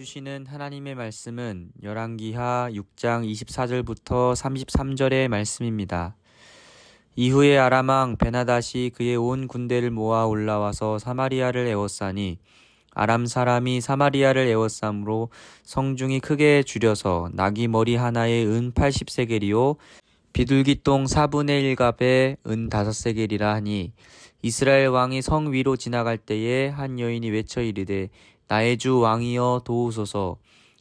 주시는 하나님의 말씀은 열왕기하 6장 24절부터 33절의 말씀입니다. 이후에 아람 왕 베나닷이 그의 온 군대를 모아 올라와서 사마리아를 에워싸니 아람 사람이 사마리아를 에워싸므로 성중이 크게 줄여서 나귀 머리 하나에 은 80세겔이요 비둘기똥 4분의 1갑에 은 5세겔이라 하니 이스라엘 왕이 성 위로 지나갈 때에 한 여인이 외쳐 이르되 나의 주 왕이여 도우소서.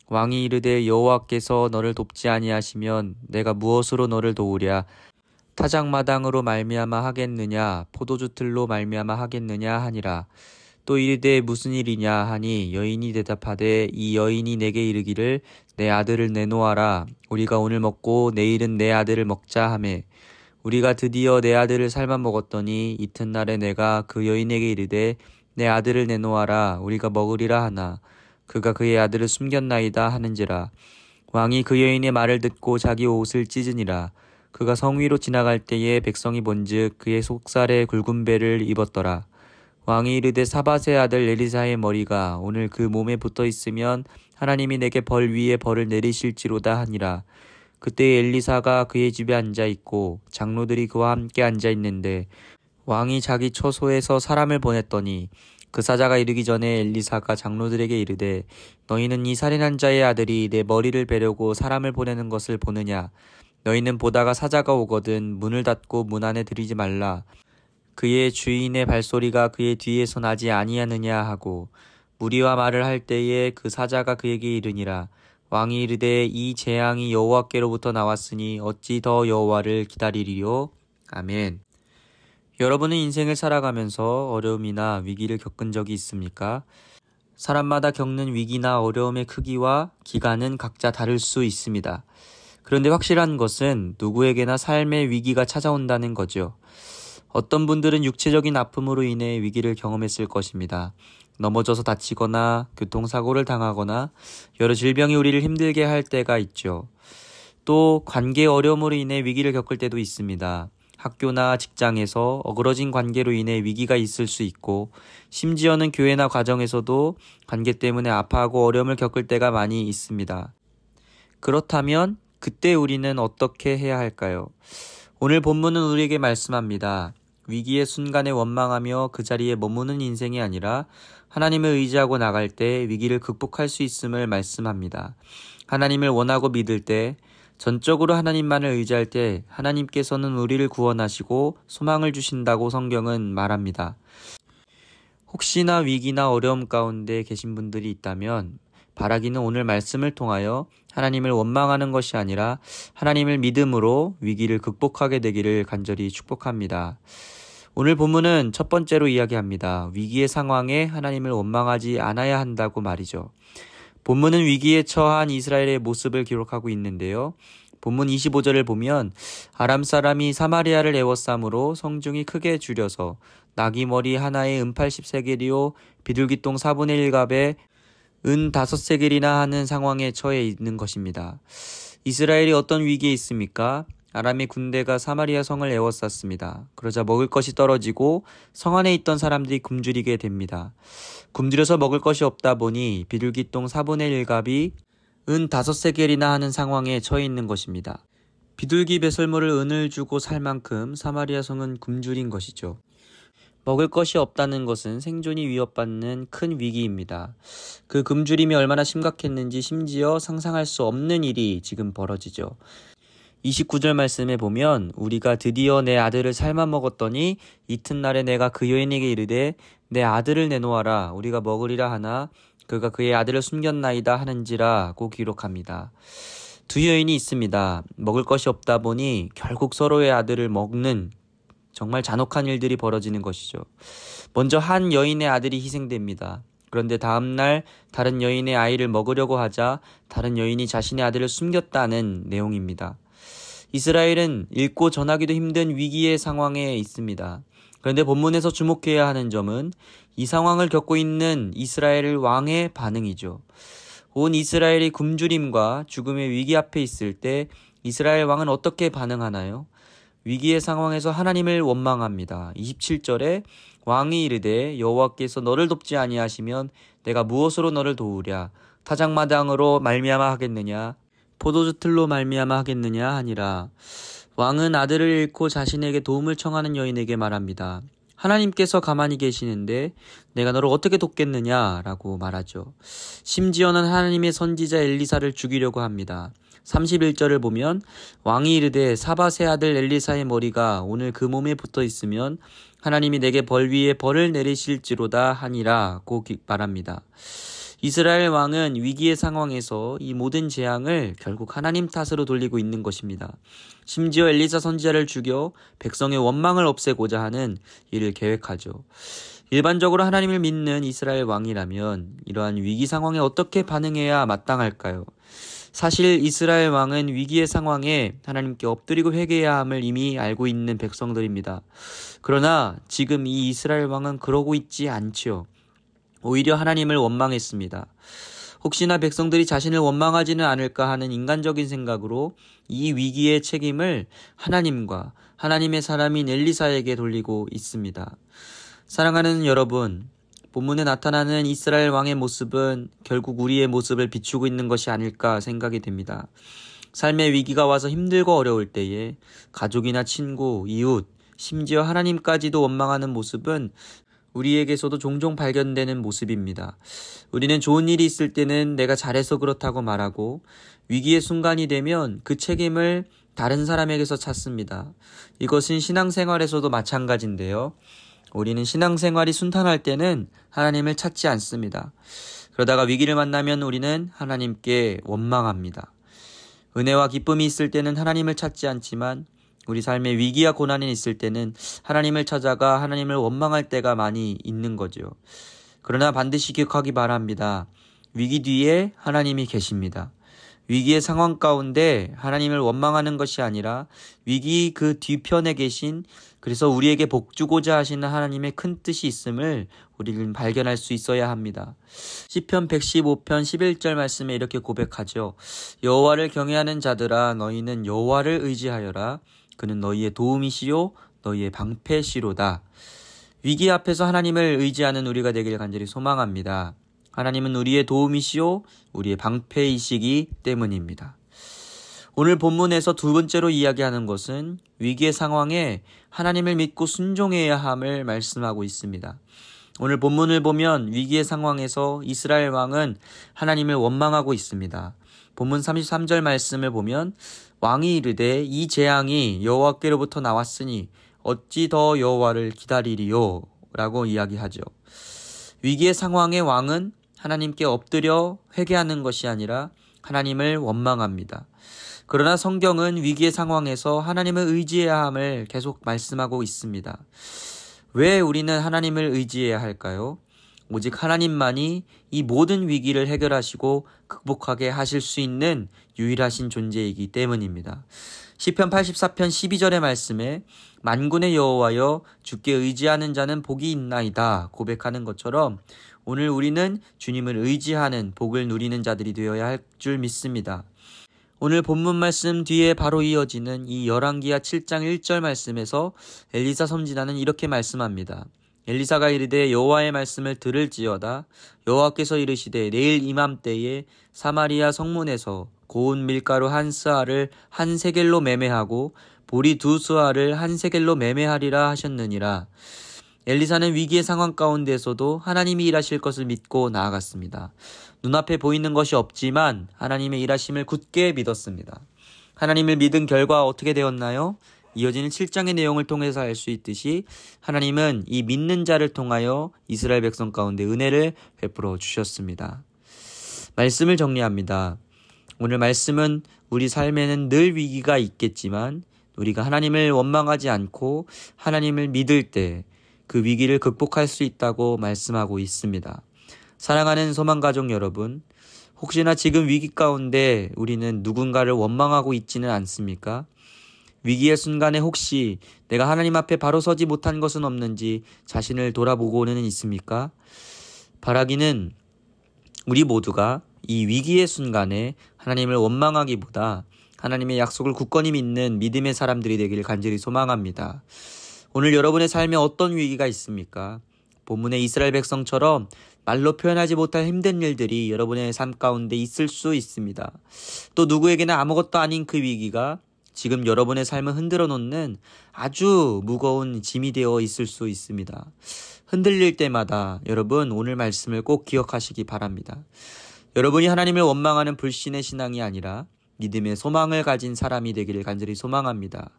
왕이 이르되 여호와께서 너를 돕지 아니하시면 내가 무엇으로 너를 도우랴. 타작마당으로 말미암아 하겠느냐 포도주 틀로 말미암아 하겠느냐 하니라. 또 이르되 무슨 일이냐 하니 여인이 대답하되 이 여인이 내게 이르기를 내 아들을 내놓아라. 우리가 오늘 먹고 내일은 내 아들을 먹자 하매 우리가 드디어 내 아들을 삶아 먹었더니 이튿날에 내가 그 여인에게 이르되 내 아들을 내놓아라. 우리가 먹으리라 하나 그가 그의 아들을 숨겼나이다 하는지라. 왕이 그 여인의 말을 듣고 자기 옷을 찢으니라. 그가 성 위로 지나갈 때에 백성이 본즉 그의 속살에 굵은 배를 입었더라. 왕이 이르되 사밧의 아들 엘리사의 머리가 오늘 그 몸에 붙어 있으면 하나님이 내게 벌 위에 벌을 내리실지로다 하니라. 그때 엘리사가 그의 집에 앉아 있고 장로들이 그와 함께 앉아 있는데 왕이 자기 처소에서 사람을 보냈더니 그 사자가 이르기 전에 엘리사가 장로들에게 이르되 너희는 이 살인한 자의 아들이 내 머리를 베려고 사람을 보내는 것을 보느냐. 너희는 보다가 사자가 오거든 문을 닫고 문 안에 들이지 말라. 그의 주인의 발소리가 그의 뒤에서 나지 아니하느냐 하고 무리와 말을 할 때에 그 사자가 그에게 이르니라. 왕이 이르되 이 재앙이 여호와께로부터 나왔으니 어찌 더 여호와를 기다리리요. 아멘. 여러분은 인생을 살아가면서 어려움이나 위기를 겪은 적이 있습니까? 사람마다 겪는 위기나 어려움의 크기와 기간은 각자 다를 수 있습니다. 그런데 확실한 것은 누구에게나 삶의 위기가 찾아온다는 거죠. 어떤 분들은 육체적인 아픔으로 인해 위기를 경험했을 것입니다. 넘어져서 다치거나 교통사고를 당하거나 여러 질병이 우리를 힘들게 할 때가 있죠. 또 관계 어려움으로 인해 위기를 겪을 때도 있습니다. 학교나 직장에서 어그러진 관계로 인해 위기가 있을 수 있고 심지어는 교회나 가정에서도 관계 때문에 아파하고 어려움을 겪을 때가 많이 있습니다. 그렇다면 그때 우리는 어떻게 해야 할까요? 오늘 본문은 우리에게 말씀합니다. 위기의 순간에 원망하며 그 자리에 머무는 인생이 아니라 하나님을 의지하고 나갈 때 위기를 극복할 수 있음을 말씀합니다. 하나님을 원하고 믿을 때 전적으로 하나님만을 의지할 때 하나님께서는 우리를 구원하시고 소망을 주신다고 성경은 말합니다. 혹시나 위기나 어려움 가운데 계신 분들이 있다면 바라기는 오늘 말씀을 통하여 하나님을 원망하는 것이 아니라 하나님을 믿음으로 위기를 극복하게 되기를 간절히 축복합니다. 오늘 본문은 첫 번째로 이야기합니다. 위기의 상황에 하나님을 원망하지 않아야 한다고 말이죠. 본문은 위기에 처한 이스라엘의 모습을 기록하고 있는데요. 본문 25절을 보면 아람 사람이 사마리아를 에워싸므로 성중이 크게 줄여서 나귀 머리 하나에 은 80세겔이요 비둘기똥 4분의 1갑에 은 5세겔이나 하는 상황에 처해 있는 것입니다. 이스라엘이 어떤 위기에 있습니까? 아람의 군대가 사마리아 성을 에워쌌습니다. 그러자 먹을 것이 떨어지고 성 안에 있던 사람들이 굶주리게 됩니다. 굶주려서 먹을 것이 없다 보니 비둘기똥 4분의 1갑이 은 5세겔이나 하는 상황에 처해 있는 것입니다. 비둘기 배설물을 은을 주고 살 만큼 사마리아 성은 굶주린 것이죠. 먹을 것이 없다는 것은 생존이 위협받는 큰 위기입니다. 그 굶주림이 얼마나 심각했는지 심지어 상상할 수 없는 일이 지금 벌어지죠. 29절 말씀에 보면 우리가 드디어 내 아들을 삶아 먹었더니 이튿날에 내가 그 여인에게 이르되 내 아들을 내놓아라. 우리가 먹으리라 하나 그가 그의 아들을 숨겼나이다 하는지라고 기록합니다. 두 여인이 있습니다. 먹을 것이 없다 보니 결국 서로의 아들을 먹는 정말 잔혹한 일들이 벌어지는 것이죠. 먼저 한 여인의 아들이 희생됩니다. 그런데 다음날 다른 여인의 아이를 먹으려고 하자 다른 여인이 자신의 아들을 숨겼다는 내용입니다. 이스라엘은 읽고 전하기도 힘든 위기의 상황에 있습니다. 그런데 본문에서 주목해야 하는 점은 이 상황을 겪고 있는 이스라엘 왕의 반응이죠. 온 이스라엘이 굶주림과 죽음의 위기 앞에 있을 때 이스라엘 왕은 어떻게 반응하나요? 위기의 상황에서 하나님을 원망합니다. 27절에 왕이 이르되 여호와께서 너를 돕지 아니하시면 내가 무엇으로 너를 도우랴. 타작마당으로 말미암아 하겠느냐 포도주 틀로 말미암아 하겠느냐 하니라. 왕은 아들을 잃고 자신에게 도움을 청하는 여인에게 말합니다. 하나님께서 가만히 계시는데 내가 너를 어떻게 돕겠느냐 라고 말하죠. 심지어는 하나님의 선지자 엘리사를 죽이려고 합니다. 31절을 보면 왕이 이르되 사밧의 아들 엘리사의 머리가 오늘 그 몸에 붙어 있으면 하나님이 내게 벌 위에 벌을 내리실지로다 하니라고 말합니다. 이스라엘 왕은 위기의 상황에서 이 모든 재앙을 결국 하나님 탓으로 돌리고 있는 것입니다. 심지어 엘리사 선지자를 죽여 백성의 원망을 없애고자 하는 일을 계획하죠. 일반적으로 하나님을 믿는 이스라엘 왕이라면 이러한 위기 상황에 어떻게 반응해야 마땅할까요? 사실 이스라엘 왕은 위기의 상황에 하나님께 엎드리고 회개해야 함을 이미 알고 있는 백성들입니다. 그러나 지금 이 이스라엘 왕은 그러고 있지 않지요. 오히려 하나님을 원망했습니다. 혹시나 백성들이 자신을 원망하지는 않을까 하는 인간적인 생각으로 이 위기의 책임을 하나님과 하나님의 사람인 엘리사에게 돌리고 있습니다. 사랑하는 여러분, 본문에 나타나는 이스라엘 왕의 모습은 결국 우리의 모습을 비추고 있는 것이 아닐까 생각이 됩니다. 삶의 위기가 와서 힘들고 어려울 때에 가족이나 친구, 이웃, 심지어 하나님까지도 원망하는 모습은 우리에게서도 종종 발견되는 모습입니다. 우리는 좋은 일이 있을 때는 내가 잘해서 그렇다고 말하고 위기의 순간이 되면 그 책임을 다른 사람에게서 찾습니다. 이것은 신앙생활에서도 마찬가지인데요. 우리는 신앙생활이 순탄할 때는 하나님을 찾지 않습니다. 그러다가 위기를 만나면 우리는 하나님께 원망합니다. 은혜와 기쁨이 있을 때는 하나님을 찾지 않지만 우리 삶에 위기와 고난이 있을 때는 하나님을 찾아가 하나님을 원망할 때가 많이 있는 거죠. 그러나 반드시 기억하기 바랍니다. 위기 뒤에 하나님이 계십니다. 위기의 상황 가운데 하나님을 원망하는 것이 아니라 위기 그 뒤편에 계신, 그래서 우리에게 복 주고자 하시는 하나님의 큰 뜻이 있음을 우리는 발견할 수 있어야 합니다. 시편 115편 11절 말씀에 이렇게 고백하죠. 여호와를 경외하는 자들아 너희는 여호와를 의지하여라. 그는 너희의 도움이시요 너희의 방패시로다. 위기 앞에서 하나님을 의지하는 우리가 되길 간절히 소망합니다. 하나님은 우리의 도움이시요 우리의 방패이시기 때문입니다. 오늘 본문에서 두 번째로 이야기하는 것은 위기의 상황에 하나님을 믿고 순종해야 함을 말씀하고 있습니다. 오늘 본문을 보면 위기의 상황에서 이스라엘 왕은 하나님을 원망하고 있습니다. 본문 33절 말씀을 보면 왕이 이르되 이 재앙이 여호와께로부터 나왔으니 어찌 더 여호와를 기다리리요 라고 이야기하죠. 위기의 상황에 왕은 하나님께 엎드려 회개하는 것이 아니라 하나님을 원망합니다. 그러나 성경은 위기의 상황에서 하나님을 의지해야 함을 계속 말씀하고 있습니다. 왜 우리는 하나님을 의지해야 할까요? 오직 하나님만이 이 모든 위기를 해결하시고 극복하게 하실 수 있는 유일하신 존재이기 때문입니다. 시편 84편 12절의 말씀에 만군의 여호와여 주께 의지하는 자는 복이 있나이다 고백하는 것처럼 오늘 우리는 주님을 의지하는 복을 누리는 자들이 되어야 할 줄 믿습니다. 오늘 본문 말씀 뒤에 바로 이어지는 이 열왕기하 7장 1절 말씀에서 엘리사 선지자는 이렇게 말씀합니다. 엘리사가 이르되 여호와의 말씀을 들을지어다. 여호와께서 이르시되 내일 이맘때에 사마리아 성문에서 고운 밀가루 한 스아를 한 세겔로 매매하고 보리 두 스아를 한 세겔로 매매하리라 하셨느니라. 엘리사는 위기의 상황 가운데서도 하나님이 일하실 것을 믿고 나아갔습니다. 눈앞에 보이는 것이 없지만 하나님의 일하심을 굳게 믿었습니다. 하나님을 믿은 결과 어떻게 되었나요? 이어지는 7장의 내용을 통해서 알 수 있듯이 하나님은 이 믿는 자를 통하여 이스라엘 백성 가운데 은혜를 베풀어 주셨습니다. 말씀을 정리합니다. 오늘 말씀은 우리 삶에는 늘 위기가 있겠지만 우리가 하나님을 원망하지 않고 하나님을 믿을 때 그 위기를 극복할 수 있다고 말씀하고 있습니다. 사랑하는 소망가족 여러분, 혹시나 지금 위기 가운데 우리는 누군가를 원망하고 있지는 않습니까? 위기의 순간에 혹시 내가 하나님 앞에 바로 서지 못한 것은 없는지 자신을 돌아보고는 있습니까? 바라기는 우리 모두가 이 위기의 순간에 하나님을 원망하기보다 하나님의 약속을 굳건히 믿는 믿음의 사람들이 되기를 간절히 소망합니다. 오늘 여러분의 삶에 어떤 위기가 있습니까? 본문의 이스라엘 백성처럼 말로 표현하지 못할 힘든 일들이 여러분의 삶 가운데 있을 수 있습니다. 또 누구에게나 아무것도 아닌 그 위기가 지금 여러분의 삶을 흔들어 놓는 아주 무거운 짐이 되어 있을 수 있습니다. 흔들릴 때마다 여러분 오늘 말씀을 꼭 기억하시기 바랍니다. 여러분이 하나님을 원망하는 불신의 신앙이 아니라 믿음의 소망을 가진 사람이 되기를 간절히 소망합니다.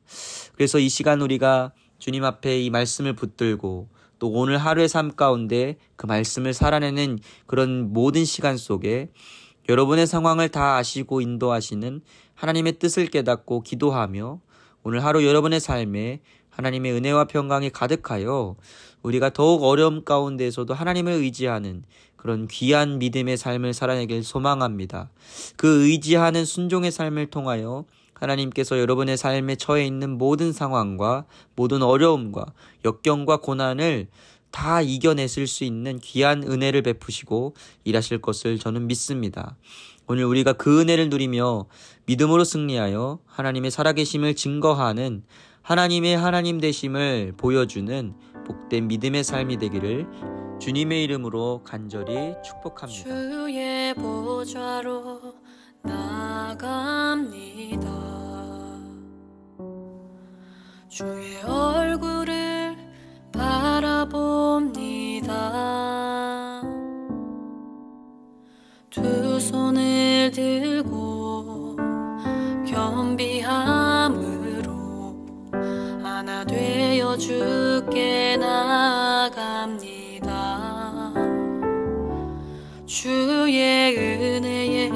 그래서 이 시간 우리가 주님 앞에 이 말씀을 붙들고 또 오늘 하루의 삶 가운데 그 말씀을 살아내는 그런 모든 시간 속에 여러분의 상황을 다 아시고 인도하시는 하나님의 뜻을 깨닫고 기도하며 오늘 하루 여러분의 삶에 하나님의 은혜와 평강이 가득하여 우리가 더욱 어려움 가운데에서도 하나님을 의지하는 그런 귀한 믿음의 삶을 살아내길 소망합니다. 그 의지하는 순종의 삶을 통하여 하나님께서 여러분의 삶에 처해 있는 모든 상황과 모든 어려움과 역경과 고난을 다 이겨내실 수 있는 귀한 은혜를 베푸시고 일하실 것을 저는 믿습니다. 오늘 우리가 그 은혜를 누리며 믿음으로 승리하여 하나님의 살아계심을 증거하는 하나님의 하나님 되심을 보여주는 복된 믿음의 삶이 되기를 주님의 이름으로 간절히 축복합니다. 주의 보좌로 나아갑니다. 주의 얼굴을 바라봅니다. 두 손을 들고 겸비함으로 하나 되어 주께 나아갑니다. 주의 은혜에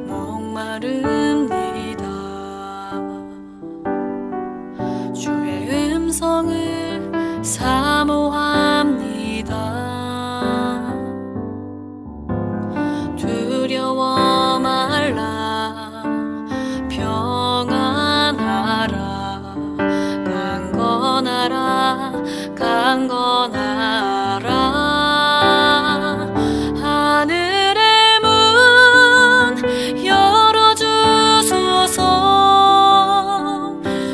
목마릅니다. 주의 음성을 사모합니다. 두려워 말라 평안하라 강건하라 강건하라 하늘의 문 열어주소서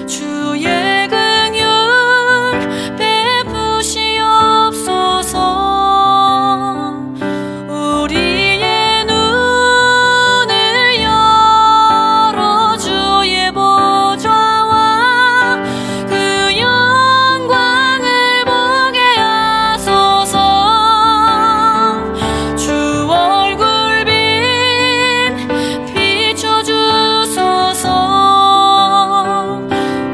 주의 긍휼 베푸시옵소서 우리의 눈을 열어 주의 보좌와 그 영광을 보게 하소서 주 얼굴 빛 비춰주소서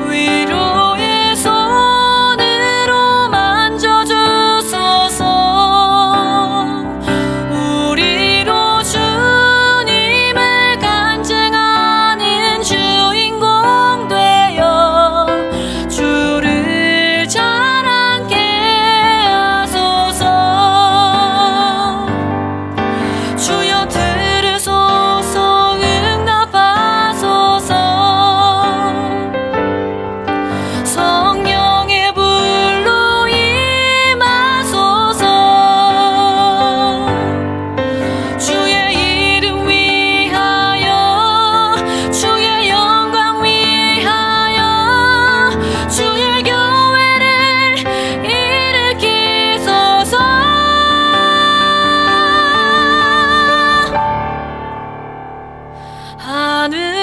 위로의 손으로 만져주소서 우리로 주님을 간증하는 주인공 되어 주를 자랑케 하소서 주여 들으소서 응답하소서 성령의 불로 임하소서 주의 이름 위하여 주의 영광 위하여 주의 교회를 일으키소서 하늘